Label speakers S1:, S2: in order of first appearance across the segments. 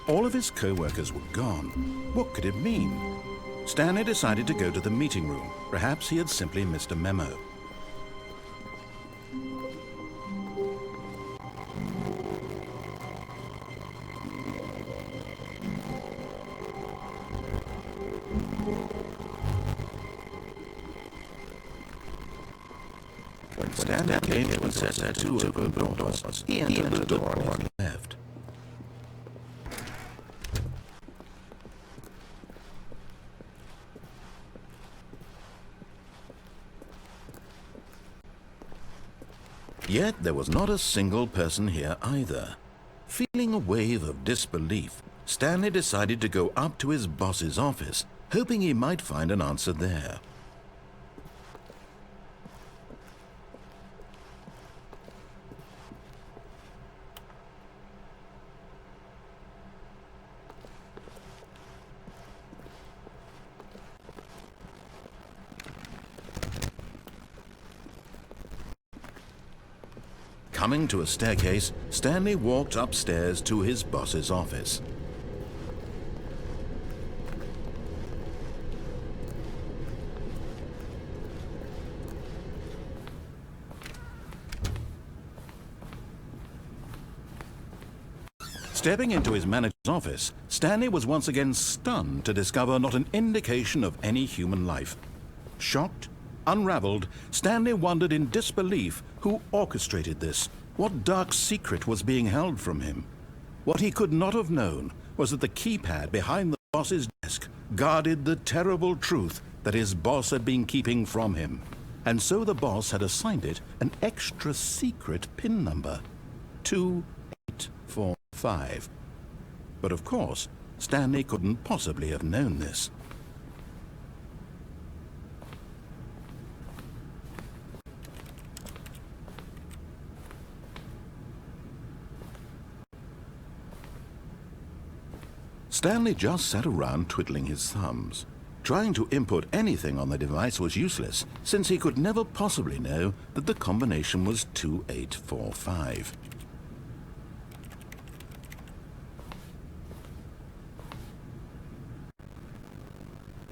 S1: All of his co-workers were gone. What could it mean? Stanley decided to go to the meeting room. Perhaps he had simply missed a memo. When Stanley came to assess two open doors, he entered the door on his left. Yet there was not a single person here either. Feeling a wave of disbelief, Stanley decided to go up to his boss's office, hoping he might find an answer there. Coming to a staircase, Stanley walked upstairs to his boss's office. Stepping into his manager's office, Stanley was once again stunned to discover not an indication of any human life. Shocked, unraveled, Stanley wondered in disbelief who orchestrated this, what dark secret was being held from him. What he could not have known was that the keypad behind the boss's desk guarded the terrible truth that his boss had been keeping from him. And so the boss had assigned it an extra secret PIN number, 2845. But of course, Stanley couldn't possibly have known this. Stanley just sat around twiddling his thumbs. Trying to input anything on the device was useless, since he could never possibly know that the combination was 2845.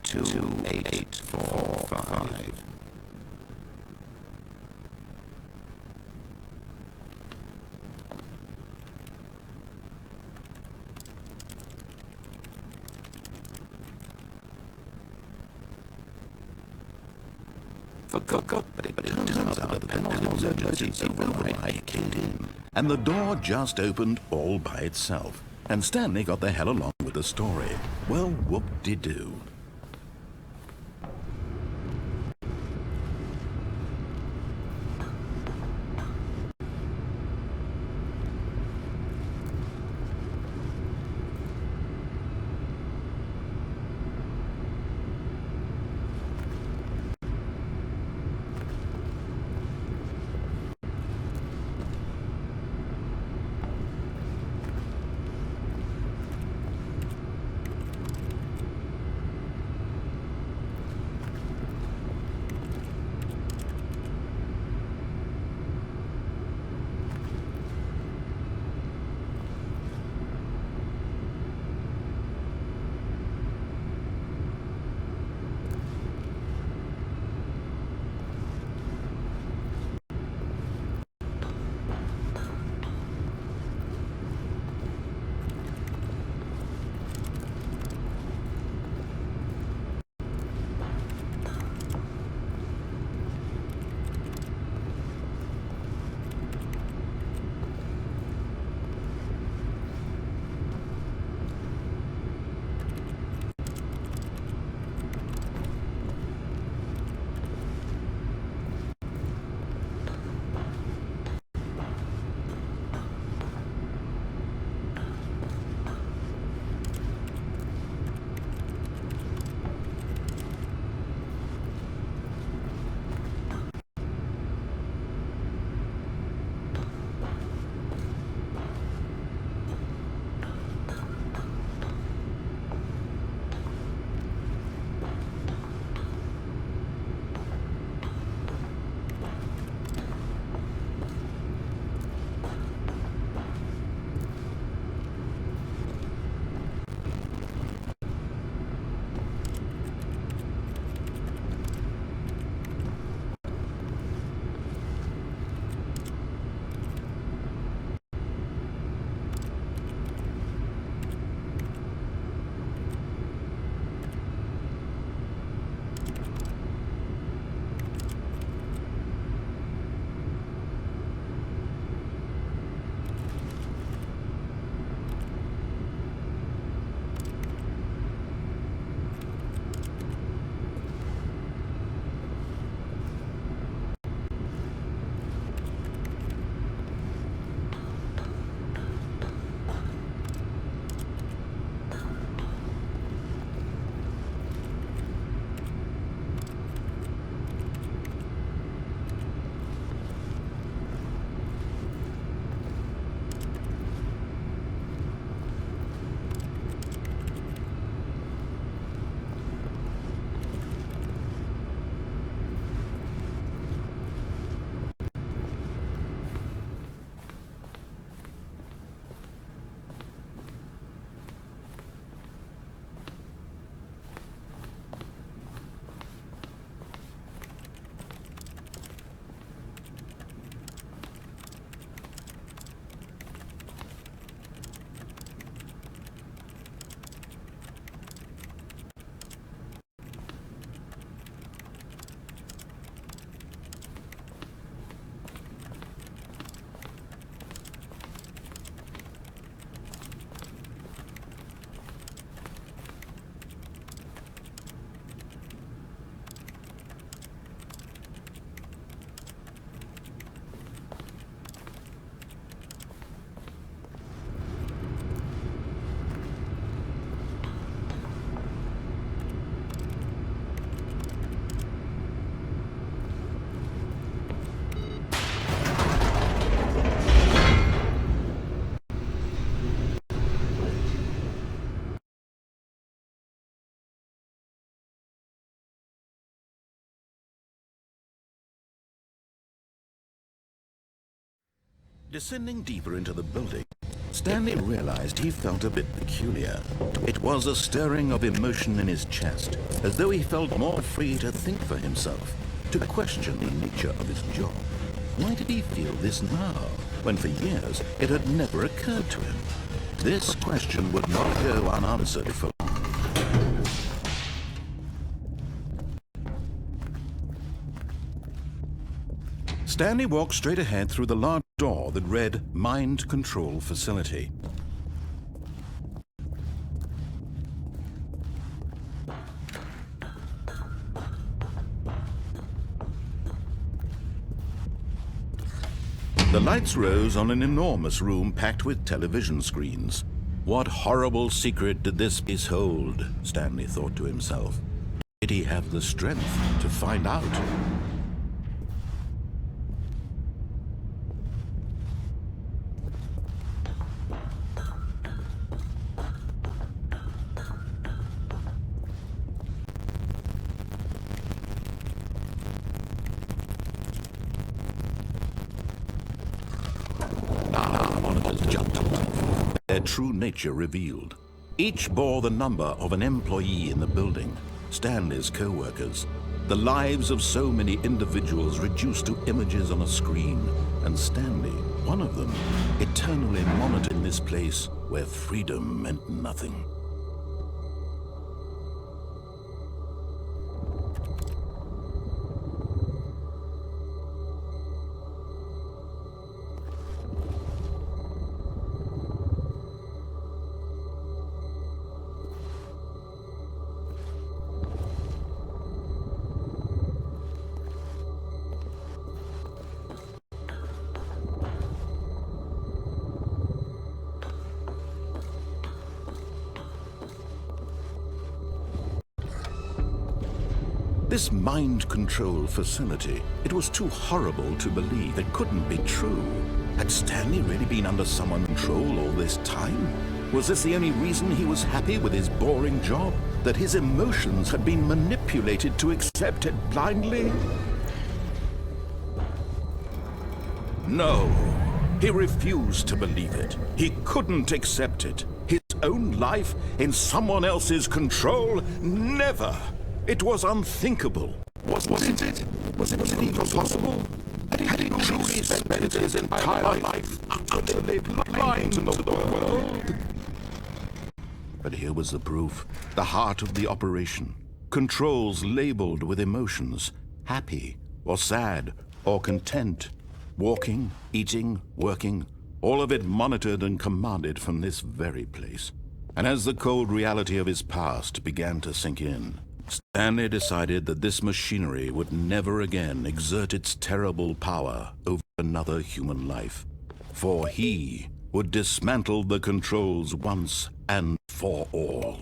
S1: Two eight four five. But it turns out that the penalty emergency override kicked in, and the door just opened all by itself, and Stanley got the hell along with the story. Well, whoop-de-doo. Descending deeper into the building, Stanley realized he felt a bit peculiar. It was a stirring of emotion in his chest, as though he felt more free to think for himself, to question the nature of his job. Why did he feel this now, when for years it had never occurred to him? This question would not go unanswered for long. Stanley walked straight ahead through the large door that read Mind Control Facility. The lights rose on an enormous room packed with television screens. What horrible secret did this place hold? Stanley thought to himself. Did he have the strength to find out? Their true nature revealed. Each bore the number of an employee in the building, Stanley's co-workers. The lives of so many individuals reduced to images on a screen, and Stanley, one of them, eternally monitored in this place where freedom meant nothing. This mind control facility, it was too horrible to believe. It couldn't be true. Had Stanley really been under someone's control all this time? Was this the only reason he was happy with his boring job? That his emotions had been manipulated to accept it blindly? No, he refused to believe it. He couldn't accept it. His own life in someone else's control? Never! It was unthinkable. Wasn't it? Was it even possible? Had he truly spent his entire life utterly blind to the world? But here was the proof. The heart of the operation. Controls labeled with emotions. Happy, or sad, or content. Walking, eating, working. All of it monitored and commanded from this very place. And as the cold reality of his past began to sink in, Stanley decided that this machinery would never again exert its terrible power over another human life, for he would dismantle the controls once and for all.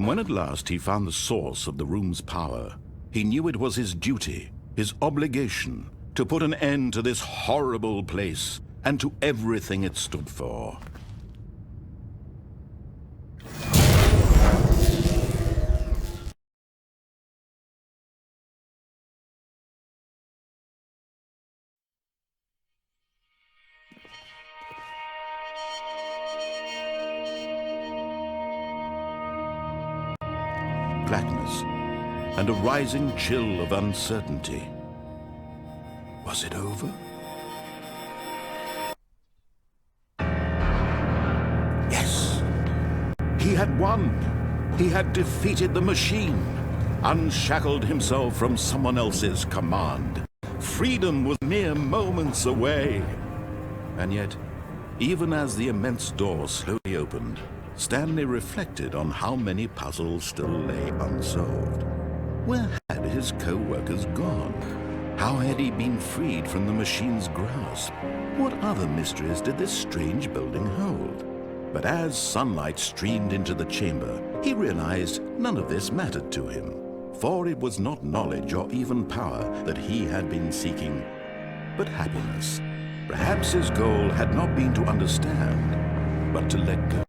S1: And when at last he found the source of the room's power, he knew it was his duty, his obligation, to put an end to this horrible place and to everything it stood for. Blackness and a rising chill of uncertainty. Was it over? Yes! He had won! He had defeated the machine, unshackled himself from someone else's command. Freedom was mere moments away. And yet, even as the immense door slowly opened, Stanley reflected on how many puzzles still lay unsolved. Where had his co-workers gone? How had he been freed from the machine's grasp? What other mysteries did this strange building hold? But as sunlight streamed into the chamber, he realized none of this mattered to him, for it was not knowledge or even power that he had been seeking, but happiness. Perhaps his goal had not been to understand, but to let go.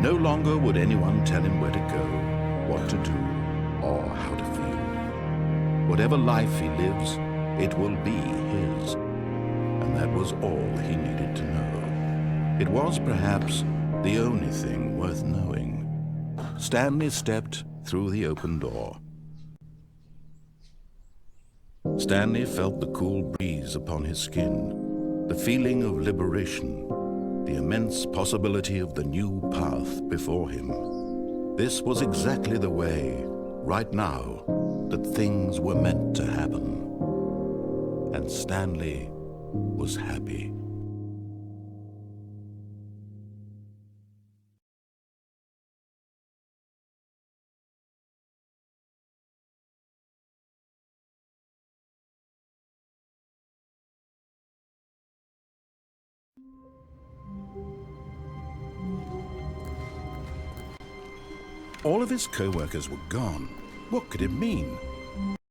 S1: No longer would anyone tell him where to go, what to do, or how to feel. Whatever life he lives, it will be his. And that was all he needed to know. It was perhaps the only thing worth knowing. Stanley stepped through the open door. Stanley felt the cool breeze upon his skin, the feeling of liberation, the immense possibility of the new path before him. This was exactly the way, right now, that things were meant to happen. And Stanley was happy. All of his co-workers were gone. What could it mean?